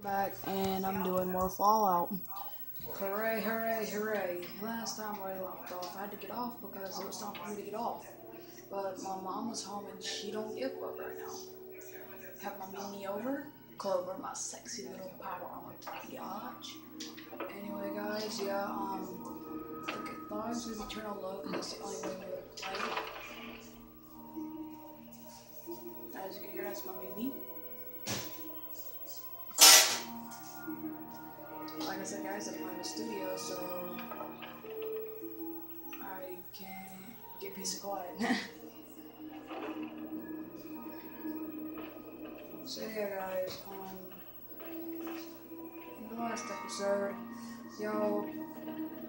Back and I'm doing more Fallout. Hooray, hooray, hooray. Last time where I left off, I had to get off because it was time for me to get off. But my mom was home and she don't give up right now. Have my mini over, Clover, my sexy little power armor biatch. Anyway guys, yeah, the lives will be turned on low because that's the only way we would play. As you can hear, that's my mini. Like I said, guys, I'm in the studio, so I can get peace and quiet. So yeah, guys, in the last episode,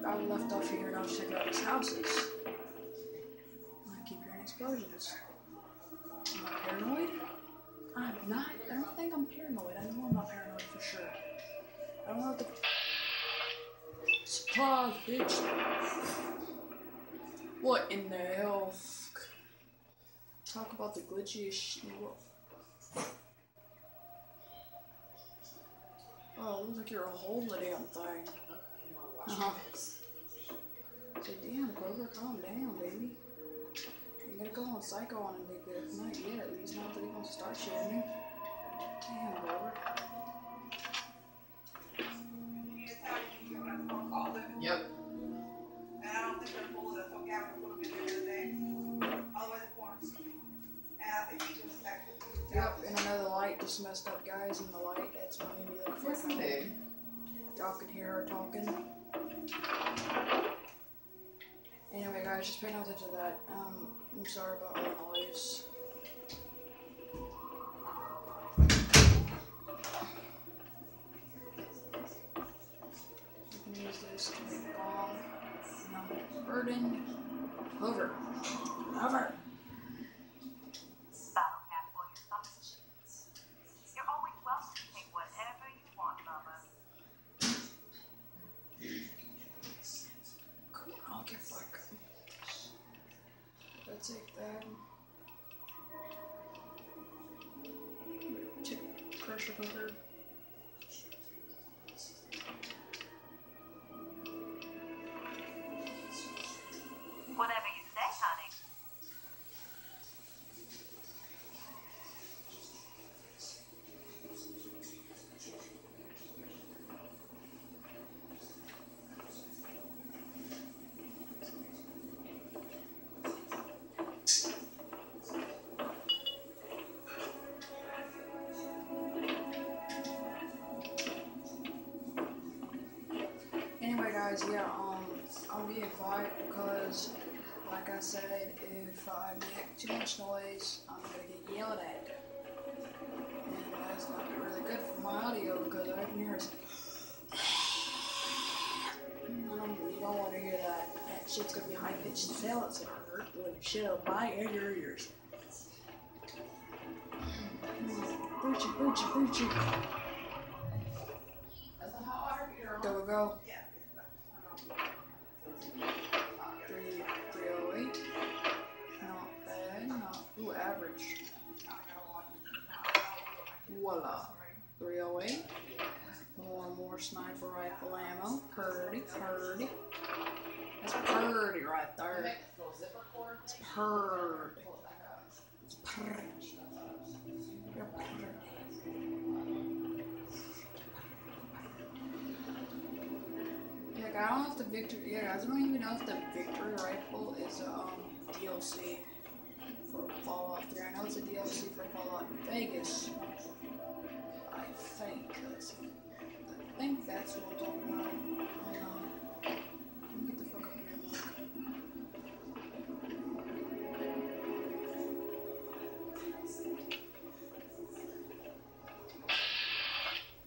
I left off here and I was checking out these houses. I keep hearing explosions. Am I paranoid? I'm not. I don't think I'm paranoid. I know I'm not paranoid for sure. I don't know if the surprise, bitch. What in the hell? Talk about the glitchiest shit in the world. Oh, it looks like you're a whole damn thing. Say, damn, Clover, calm down, baby. You're gonna go on psycho on a big bit. Not yet, at least not until he wants to start shitting me. Damn, Clover. Yep. And I don't think they're full of the fuck out a little bit the other day. All the way to the corners. And I think he just actually. Yep, and I know the light just messed up, guys, and the light, that's what made me look for Yes, it did. Y'all could hear her talking. Anyway, guys, just pay no attention to that. I'm sorry about all the noise. You can use this to make bomb. No burden. Over. Over. Bottle cap for your thoughts. You're always welcome to take whatever you want, Mama. Come on, I'll get fuck. I'll take that. Take pressure cooker. Whatever you say, honey. Anyway, guys, yeah, I'm being quiet because, like I said, if I make too much noise, I'm gonna get yelled at. And that's not really good for my audio because I can hear it. You don't want to hear that. That shit's gonna be high pitched as hell. It's gonna hurt the shit out of my and your ears. Boochie, boochie, boochie. That's not how I heard your There we go. Yeah. 308. Not bad. Not. Ooh, average. Voila. 308. More sniper rifle ammo. Purdy, purdy. That's purdy right there. zipper cord. It's purdy. It's purdy. You're purdy. Like, I don't know if the victory. Yeah, guys, I don't even know if the victory rifle is a DLC for Fallout 3. I know it's a DLC for Fallout Vegas. I think that's what I'm talking about. Let me get the fuck up here and look.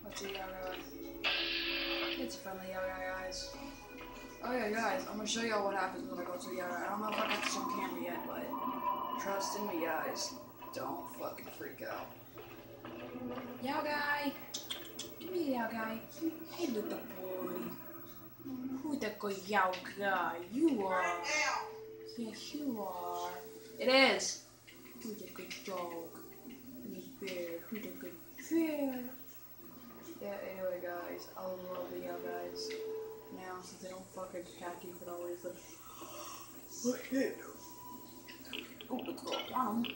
What's a Yaga? It's a friendly Yaga, guys. Oh yeah, guys, I'm gonna show y'all what happens when I go to Yaga. I don't know if I got this on camera yet, but trust in me, guys. Don't fucking freak out. Yaga! Give me Yaga. Hey, little boy. Who the good Yaga? You are. Yes, you are. It is. Who's a good dog? Me bear. Who's a good bear? Yeah, so they don't fucking attack you for no reason. Oh shit. Oh, let's go down.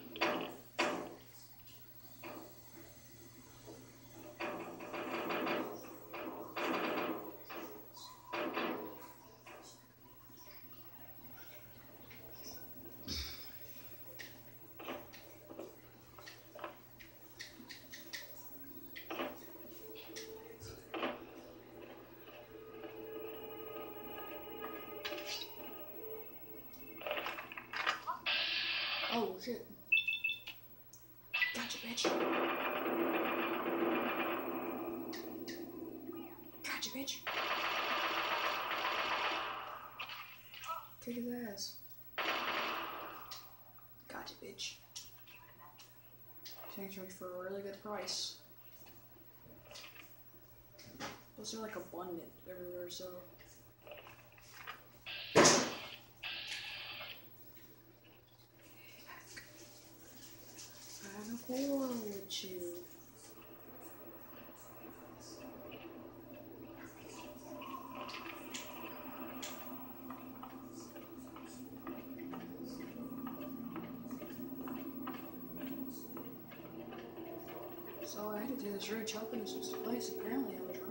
Oh shit. Gotcha, bitch. Gotcha, bitch. Kick his ass. Gotcha, bitch. Exchange for a really good price. Those are like abundant everywhere, so. I have no quarrel with you. So I had to do this rich hoping this was the place. Apparently I was wrong.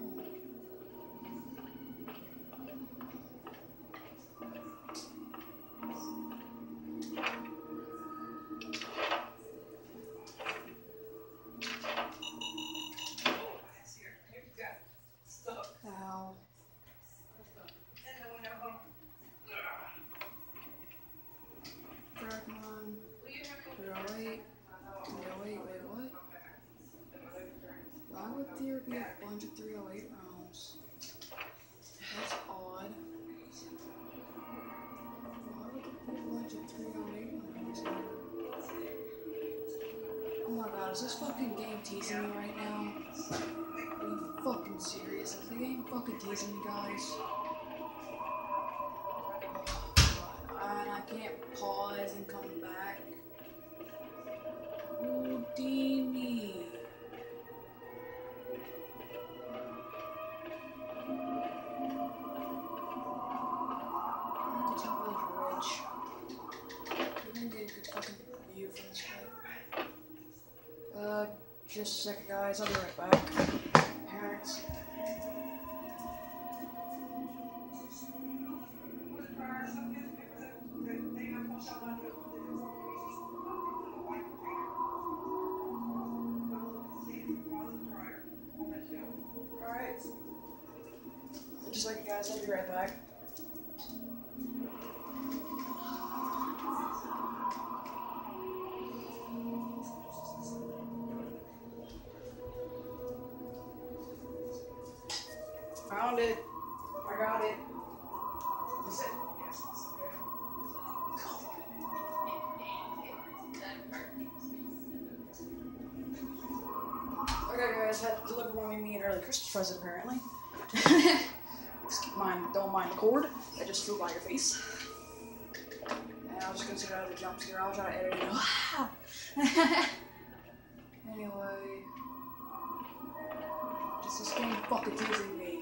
Ow. Fragmon. 308. 308, wait, what? Why would there be a bunch of 308 rounds? That's odd. Why would there be a bunch of 308 rounds here? Oh my god, is this fucking game teasing me right now? Are you fucking serious? Is the game fucking teasing me, guys? Oh god, and I can't pause and come back. Houdini. I can tell I was rich. You're gonna get a good fucking view from this place. Just a second, guys. I'll be right back. Parents. Alright. Just a second, guys. I'll be right back. Found it. I got it. Is it? Yes. Okay, guys, had to deliver me an early Christmas present apparently. Don't mind the cord that just flew by your face. And I was just consider it a jump scare. I'll try to edit it out. Anyway, just this game fucking teasing me.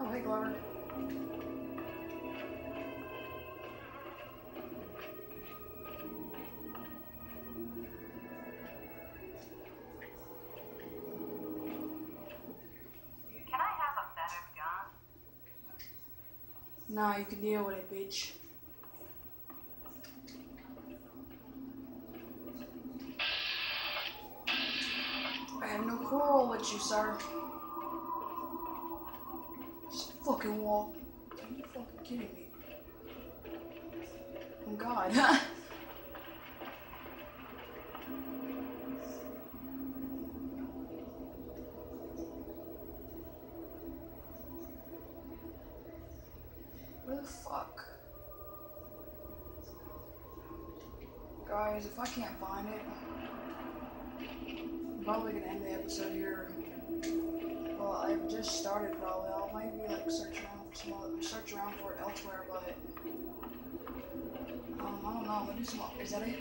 Oh, hey, Glover. Can I have a better gun? Nah, you can deal with it, bitch. I have no quarrel with you, sir. Just fucking walk. Are you fucking kidding me? Oh god. Where the fuck? Guys, if I can't find it, I'm probably gonna end the episode here. Well, I've just started probably. I'll maybe like search around for it elsewhere, but I don't know. Maybe some. Is that it?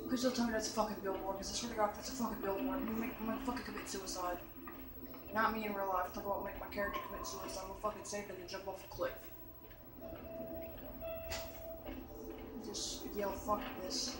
Please don't tell me that's a fucking billboard, because I swear to God, if that's a fucking billboard, I'm gonna fucking commit suicide. Not me in real life. Talk about make my character commit suicide. I'm gonna fucking save him and jump off a cliff. Just yell fuck this.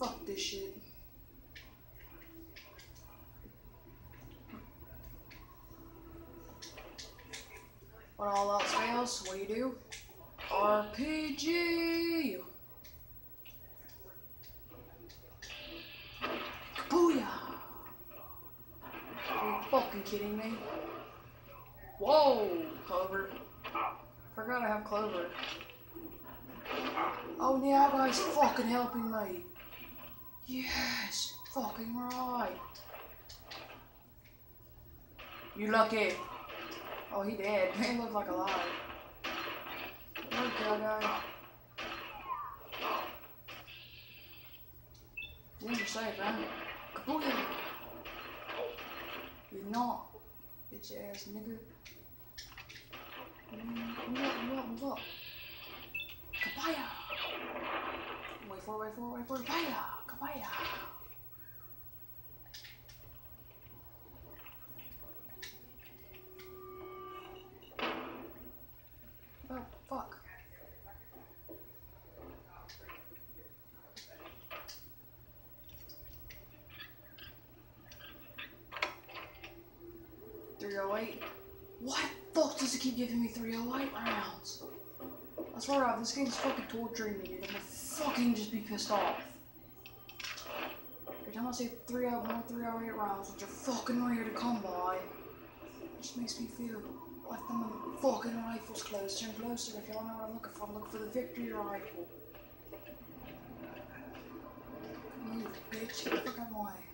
Fuck this shit. When all else fails, what do? RPG! Booyah! Are you fucking kidding me? Whoa, Clover. Forgot I have Clover. Oh, now that guy's fucking helping me. Yes, fucking right. You lucky. Oh, he dead. He looked like alive. Okay, guy. You're safe, man. Kabooyah! You're not. Bitch ass nigga. Move up. Kabaya! Wait for it. Kabaya! Kabaya! Oh, fuck. .308. Why the fuck does it keep giving me 308 rounds? I swear to God, this game's fucking torturing me, dude. I'm gonna fucking just be pissed off. Every time I say 308 rounds, which are fucking rare to come by, it just makes me feel like the fucking rifle's closer and closer. If y'all know what I'm looking for the victory rifle. Move, bitch. Get the fuck out of my way.